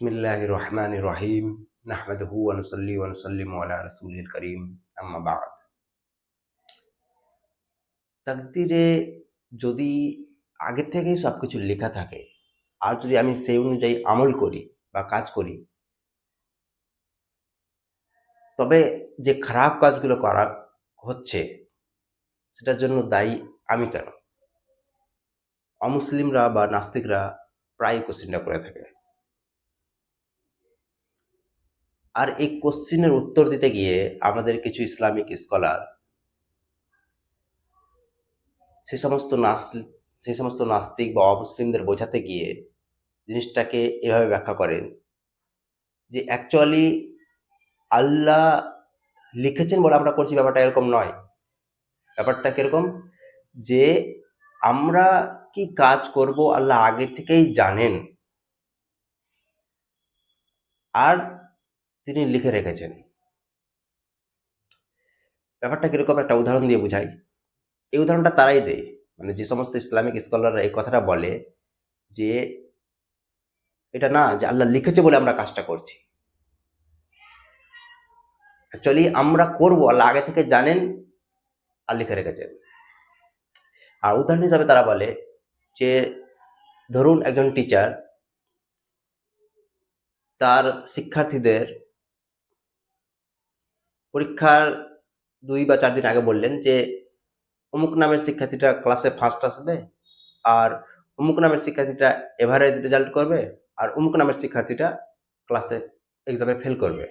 বিসমিল্লাহির রহমানির রহিম নাহমাদুহু ওয়া নুসাল্লি ওয়া নুসাল্লিমু আলা রাসূলিল কারীম আম্মা বা'দ। তাকদীরে যদি আগে থেকেই সবকিছু লেখা থাকে আর যদি আমি সেই অনুযায়ী আমল করি বা কাজ করি, তবে যে খারাপ কাজগুলো করা হচ্ছে সেটার জন্য দায়ী আমি কেন? অমুসলিমরা বা নাস্তিকরা প্রায় কোশ্চেনটা করে থাকে। আর এই কোশ্চেনের উত্তর দিতে গিয়ে আমাদের কিছু ইসলামিক স্কলার সেই সমস্ত নাস্তিক বা অমুসলিমদের বোঝাতে গিয়ে জিনিসটাকে এভাবে ব্যাখ্যা করেন যে অ্যাকচুয়ালি আল্লাহ লিখেছেন বলে আমরা করছি, ব্যাপারটা এরকম নয়। ব্যাপারটা কিরকম, যে আমরা কি কাজ করব আল্লাহ আগে থেকেই জানেন আর তিনি লিখে রেখেছেন। ব্যাপারটা কিরকম একটা উদাহরণ দিয়ে বুঝাই। এই উদাহরণটা তারাই দেয়, মানে যে সমস্ত ইসলামিক স্কলাররা এই কথাটা বলে যে এটা না যে আল্লাহ লিখেছে বলে আমরা কাজটা করছি, অ্যাকচুয়ালি আমরা করব আল্লাহ আগে থেকে জানেন আর লিখে রেখেছেন। আর উদাহরণ হিসাবে তারা বলে যে ধরুন একজন টিচার তার শিক্ষার্থীদের পরীক্ষার 2 বা 4 দিন আগে বললেন যে অমুক নামের শিক্ষার্থীটা ক্লাসে ফার্স্ট আসবে, আর অমুক নামের শিক্ষার্থীটা এভারেজ রেজাল্ট করবে, আর অমুক নামের শিক্ষার্থীটা ক্লাসে এক্সামে ফেল করবে।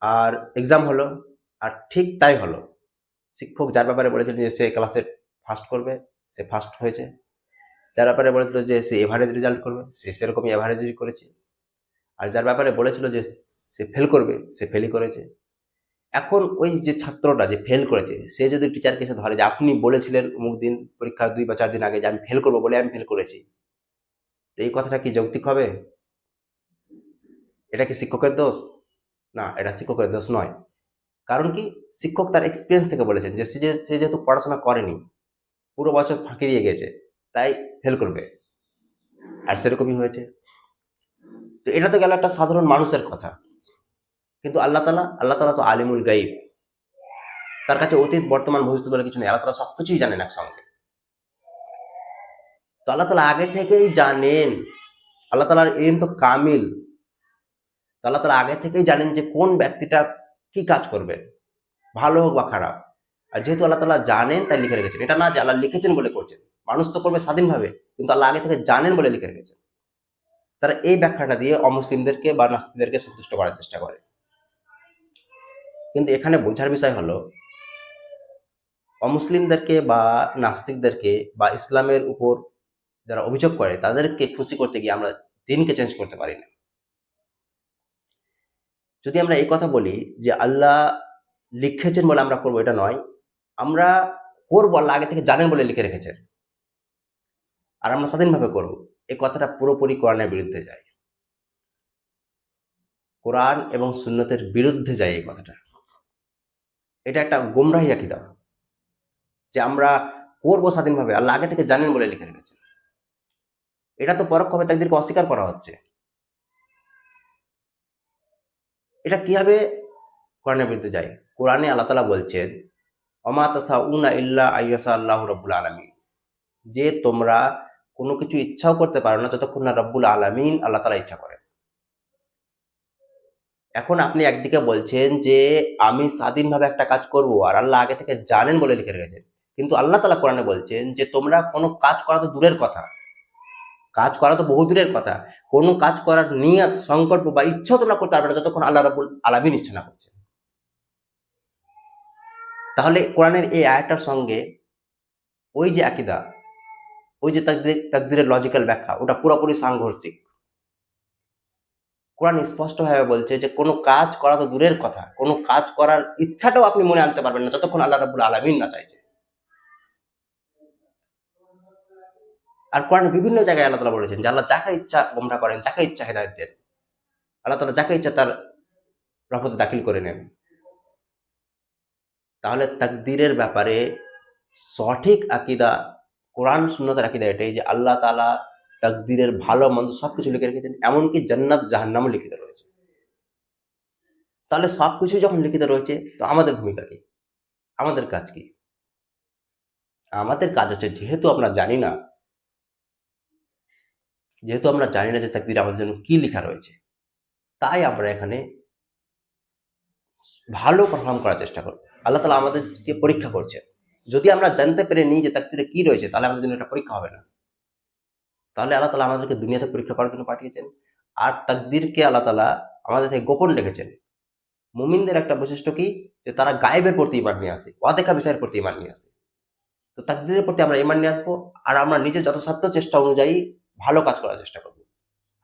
আর এক্সাম হলো, আর ঠিক তাই হলো। শিক্ষক যার ব্যাপারে বলেছিলেন যে সে ক্লাসে ফার্স্ট করবে, সে ফার্স্ট হয়েছে। যার ব্যাপারে বলেছিল যে সে এভারেজ রেজাল্ট করবে, সে সেরকমই এভারেজই করেছে। আর যার ব্যাপারে বলেছিল যে সে ফেল করবে, সে ফেলই করেছে। এখন ওই যে ছাত্রটা যে ফেল করেছে, সে যদি টিচারকে এসে ধরে যে আপনি বলেছিলেন অমুক দিন পরীক্ষার 2 বা 4 দিন আগে যে আমি ফেল করবো বলে আমি ফেল করেছি, তো এই কথাটা কি যৌক্তিক হবে? এটা কি শিক্ষকের দোষ? না, এটা শিক্ষকের দোষ নয়। কারণ কি, শিক্ষক তার এক্সপিরিয়েন্স থেকে বলেছেন যে সে যেহেতু পড়াশোনা করেনি, পুরো বছর ফাঁকি দিয়ে গেছে, তাই ফেল করবে। আর সেরকমই হয়েছে। তো এটা তো গেল একটা সাধারণ মানুষের কথা। কিন্তু আল্লাহ তাআলা তো আলিমুল গাইব। তার কাছে অতীত বর্তমান ভবিষ্যৎ বলে কিছু নেই। আল্লাহ তাআলা সবকিছুই জানেন একসঙ্গে। তো আল্লাহ তাআলা আগে থেকেই জানেন। আল্লাহ তাআলার ইলম তো কামিল। তো আল্লাহ তাআলা আগে থেকেই জানেন যে কোন ব্যক্তিটা কি কাজ করবে, ভালো হোক বা খারাপ। আর যেহেতু আল্লাহ তাআলা জানেন তাই লিখে রেখেছেন। এটা না যে আল্লাহ লিখেছেন বলে করছেন। মানুষ তো করবে স্বাধীনভাবে, কিন্তু আল্লাহ আগে থেকে জানেন বলে লিখে রেখেছেন। তারা এই ব্যাখ্যাটা দিয়ে অমুসলিমদেরকে বা নাস্তিকদেরকে সন্তুষ্ট করার চেষ্টা করে। কিন্তু এখানে বোঝার বিষয় হলো, অমুসলিমদেরকে বা নাস্তিকদেরকে বা ইসলামের উপর যারা অভিযোগ করে তাদেরকে খুশি করতে গিয়ে আমরা দিনকে চেঞ্জ করতে পারি না। যদি আমরা এই কথা বলি যে আল্লাহ লিখেছেন বলে আমরা করবো, এটা নয়। আমরা করবো আল্লাহ আগে থেকে জানেন বলে লিখে রেখেছেন, আর আমরা স্বাধীনভাবে করবো। এই কথাটা পুরোপুরি কোরআনের বিরুদ্ধে যায়। কোরআন এবং সুন্নতের বিরুদ্ধে যায় এই কথাটা। এটা একটা গোমরাহি আকীদা যে আমরা করবো স্বাধীনভাবে, আল্লাহ আগে থেকে জানেন বলে লিখে রেখেছেন। এটা তো পরোক্ষভাবে তাদেরকে অস্বীকার করা হচ্ছে। এটা কিভাবে কোরআনের বিরুদ্ধে যায়? কোরআনে আল্লাহ তাআলা বলছেন, ওমা তাশাউনা ইল্লা আইয়াশা আল্লাহু রাব্বুল আলামিন, যে তোমরা কোনো কিছু ইচ্ছাও করতে পারো না যতক্ষণ না রব্বুল আলামিন আল্লাহ তাআলা ইচ্ছা করেন। এখন আপনি একদিকে বলছেন যে আমি স্বাধীনভাবে একটা কাজ করব, আর আল্লাহ আগে থেকে জানেন বলে লিখে রেখেছেন। কিন্তু আল্লাহ তাআলা কোরআনে বলছেন যে তোমরা কোনো কাজ করা তো দূরের কথা, কাজ করা তো বহু দূরের কথা, কোনো কাজ করার নিয়ত, সংকল্প বা ইচ্ছা তোমরা করতে পারবে না যতক্ষণ আল্লাহ রাব্বুল আলামিন ইচ্ছা না করছেন। তাহলে কোরআনের এই আয়াতটার সঙ্গে ওই যে আকীদা, ওই যে তাকদীরের লজিক্যাল ব্যাখ্যা, ওটা পুরোপুরি সাংঘর্ষিক। কোরআন স্পষ্টভাবে বলছে যে কোনো কাজ করা তো দূরের কথা, কোনো কাজ করার ইচ্ছাটাও আপনি মনে আনতে পারবেন না যতক্ষণ আল্লাহ রাব্বুল আলামিন না চাইছেন। আর কোরআনের বিভিন্ন জায়গায় আল্লাহ তাআলা বলেছেন যে আল্লাহ যাকে ইচ্ছা গোমরাহ করেন, যাকে ইচ্ছা হেদায়েত দেন। আল্লাহ তাআলা যাকে ইচ্ছা তার রহমতে দাখিল করে নেন। তাহলে তাকদীরের ব্যাপারে সঠিক আকীদা, কোরআন সুন্নতের আকীদা এটাই যে আল্লাহ তাআলা তাকদীরের ভালো মন্দ সবকিছু লিখে রেখেছেন, এমনকি জান্নাত জাহান্নামও লিখিত রয়েছে। তাহলে সবকিছু যখন লিখিত রয়েছে, তো আমাদের ভূমিকা কি? আমাদের কাজ কি? আমাদের কাজ হচ্ছে, যেহেতু আমরা জানি না যে তাকদীরে আমাদের জন্য কি লেখা রয়েছে, তাই আমরা এখানে ভালো পারফর্ম করার চেষ্টা করব। আল্লাহ তাআলা আমাদেরকে পরীক্ষা করছেন। যদি আমরা জানতে পেরে নিই যে তাকদীরে কি রয়েছে, তাহলে আমাদের জন্য এটা পরীক্ষা হবে না। তাহলে আল্লাহ তাআলা আমাদেরকে দুনিয়াতে পরীক্ষা করার জন্য পাঠিয়েছেন। আর তাকদীরকে আল্লাহ তাআলা আমাদের থেকে গোপন রেখেছেন। মুমিনদের একটা বৈশিষ্ট্য কি? যে তারা গায়েবের প্রতি ঈমান নিয়ে আসে, অদেখা বিষয়ের প্রতি ঈমান নিয়ে আসে। তো তাকদীরের প্রতি আমরা ঈমান নিয়ে আসবো, আর আমরা নিজের যথাসাধ্য চেষ্টা অনুযায়ী ভালো কাজ করার চেষ্টা করব।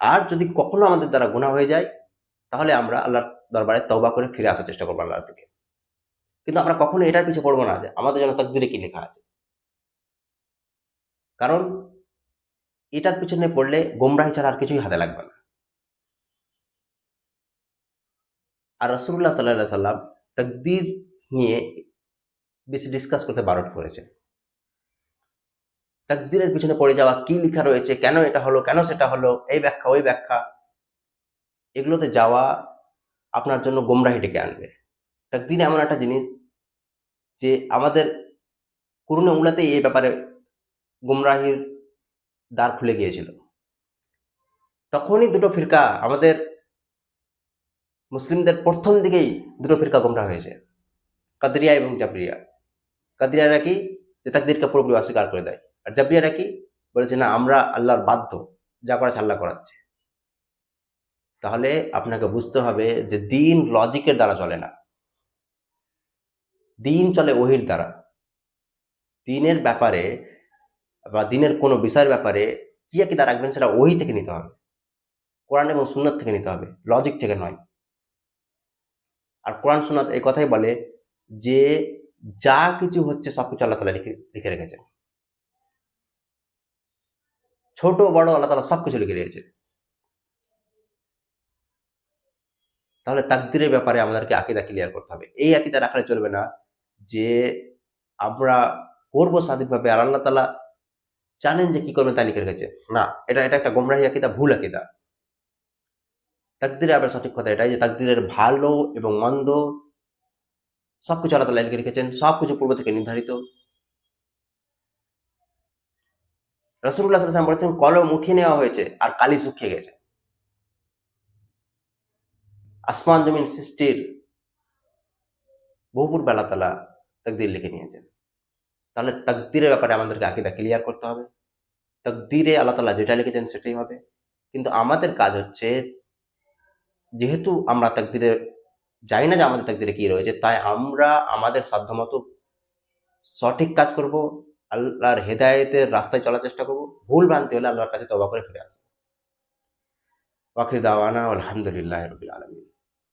আর যদি কখনো আমাদের দ্বারা গুনাহ হয়ে যায়, তাহলে আমরা আল্লাহর দরবারে তওবা করে ফিরে আসার চেষ্টা করবো আল্লাহর দিকে। কিন্তু আমরা কখনো এটার পিছে পড়বো না যে আমাদের জন্য তাকদীরে কি লেখা আছে। কারণ এটার পিছনে পড়লে গোমরাহি ছাড়া আর কিছুই হাতে লাগবে না। আর রাসূলুল্লাহ সাল্লাল্লাহু আলাইহি সাল্লাম তাকদীর নিয়ে বেশি ডিসকাস করতে বারণ করেছেন। তাকদীরের পিছনে পড়ে যাওয়া, কি লেখা রয়েছে, কেন এটা হলো, কেন সেটা হলো, এই ব্যাখ্যা, ওই ব্যাখ্যা, এগুলোতে যাওয়া আপনার জন্য গোমরাহি ডেকে আনবে। তাকদীর এমন একটা জিনিস যে আমাদের কুরুনে উলাতেই এই ব্যাপারে গোমরাহির দ্বার খুলে গিয়েছিল। তখনই দুটো ফিরকা, আমাদের মুসলিমদের প্রথম দিকেই দুটো ফিরকা গোমরাহ হয়েছে, কাদরিয়া এবং জাবরিয়া। কাদরিয়ারা কি? যে তাকদীরকে পুরোপুরি অস্বীকার করে দেয়। আর জাবরিয়ারা কি? বলেছে না, আমরা আল্লাহর বাধ্য, যা করাচ্ছে আল্লাহ করাচ্ছে। তাহলে আপনাকে বুঝতে হবে যে দ্বীন লজিকের দ্বারা চলে না, দ্বীন চলে ওহীর দ্বারা। দ্বীনের ব্যাপারে বা দ্বীনের কোনো বিষয়ের ব্যাপারে কি আকীদা রাখবেন, সেটা ওহী থেকে নিতে হবে, কোরআন এবং সুন্নাত থেকে নিতে হবে, লজিক থেকে নয়। আর কোরআন সুন্নাত এই কথাই বলে যে যা কিছু হচ্ছে সবকিছু আল্লাহ তাআলা লিখে রেখেছেন। ছোট বড় আল্লাহ তাআলা সবকিছু লিখে রেখেছেন। তাহলে তাকদীরের ব্যাপারে আমাদেরকে আকীদা ক্লিয়ার করতে হবে। এই আকীদা রাখলে চলবে না যে আমরা করবো স্বাধীনভাবে, আর আল্লাহ তাআলা জানেন যে কি করবেন তাই লিখে রেখেছে। না, এটা একটা গোমরাহি আকীদা, ভুল আকীদা। তাকদীরে আবার সঠিক কথা এটাই যে তাকদীরের ভালো এবং মন্দ সবকিছু আল্লাহ তাআলা লিখে রেখেছেন, সবকিছু পূর্ব থেকে নির্ধারিত। রাসূলুল্লাহ সাল্লাল্লাহু আলাইহি ওয়াসাল্লাম বলেছেন, কলম উঠিয়ে নেওয়া হয়েছে আর কালি শুকিয়ে গেছে। আসমান জমিন সৃষ্টির বহু পূর্বে আল্লাহ তাআলা তাকদীর লিখে নিয়েছেন। তাহলে তাকদীরের ব্যাপারে আমাদেরকে আকীদা ক্লিয়ার করতে হবে। তাকদীরে আল্লাহ তাআলা যেটা লিখেছেন সেটাই হবে। কিন্তু আমাদের কাজ হচ্ছে, যেহেতু আমরা তাকদীরে জানি না যে আমাদের তাকদীরে কি রয়েছে, তাই আমরা আমাদের সাধ্যমতো সঠিক কাজ করব, আল্লাহর হেদায়েতের রাস্তায় চলার চেষ্টা করব। ভুল ভ্রান্তি হলে আল্লাহর কাছে তওবা করে ফিরে আসব। ওয়া আখির দাওয়ানা আলহামদুলিল্লাহি রাব্বিল আলামিন।